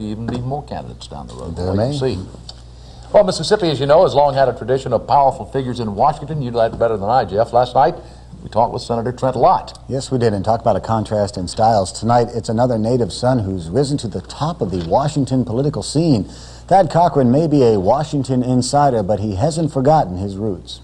even be more candidates down the road. There may. See. Well, Mississippi, as you know, has long had a tradition of powerful figures in Washington. You know that better than I, Jeff. Last night, we talked with Senator Trent Lott. Yes, we did, and talk about a contrast in styles. Tonight, it's another native son who's risen to the top of the Washington political scene. Thad Cochran may be a Washington insider, but he hasn't forgotten his roots.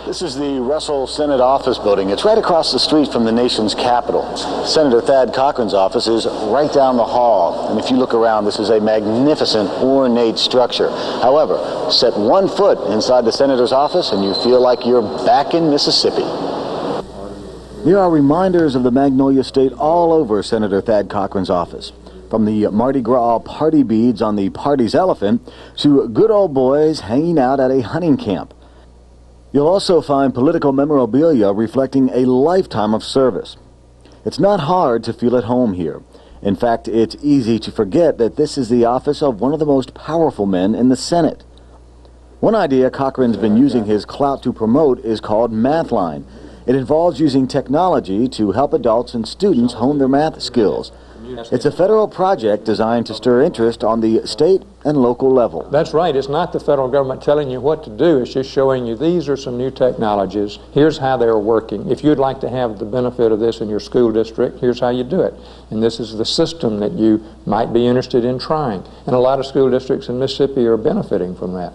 This is the Russell Senate office building. It's right across the street from the nation's capital. Senator Thad Cochran's office is right down the hall. And if you look around, this is a magnificent, ornate structure. However, set 1 foot inside the senator's office and you feel like you're back in Mississippi. There are reminders of the Magnolia State all over Senator Thad Cochran's office. From the Mardi Gras party beads on the party's elephant to good old boys hanging out at a hunting camp. You'll also find political memorabilia reflecting a lifetime of service. It's not hard to feel at home here. In fact, it's easy to forget that this is the office of one of the most powerful men in the Senate. One idea Cochran's been using his clout to promote is called Mathline. It involves using technology to help adults and students hone their math skills. It's a federal project designed to stir interest on the state and local level. That's right. It's not the federal government telling you what to do. It's just showing you these are some new technologies. Here's how they're working. If you'd like to have the benefit of this in your school district, here's how you do it. And this is the system that you might be interested in trying. And a lot of school districts in Mississippi are benefiting from that.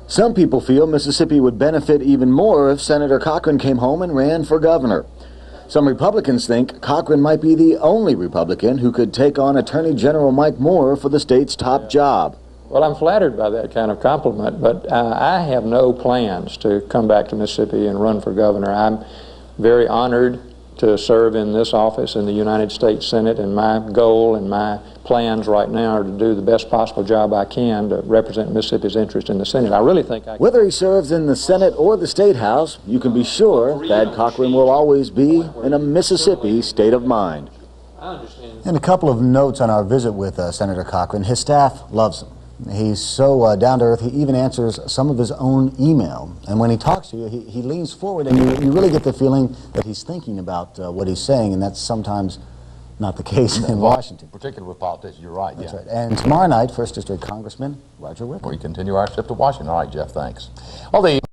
Some people feel Mississippi would benefit even more if Senator Cochran came home and ran for governor. Some Republicans think Cochran might be the only Republican who could take on Attorney General Mike Moore for the state's top job. Well, I'm flattered by that kind of compliment, but I have no plans to come back to Mississippi and run for governor. I'm very honored to serve in this office in the United States Senate, and my goal and my plans right now are to do the best possible job I can to represent Mississippi's interest in the Senate. I really think I can. Whether he serves in the Senate or the State House, you can be sure Thad Cochran will always be in a Mississippi state of mind. And a couple of notes on our visit with Senator Cochran. His staff loves him. He's so down to earth, he even answers some of his own email. And when he talks to you, he leans forward, and you really get the feeling that he's thinking about what he's saying, and that's sometimes not the case in Washington. Particularly with politicians, you're right. That's right. And tomorrow night, 1st District Congressman Roger Wicker. We continue our trip to Washington. All right, Jeff, thanks. Well, the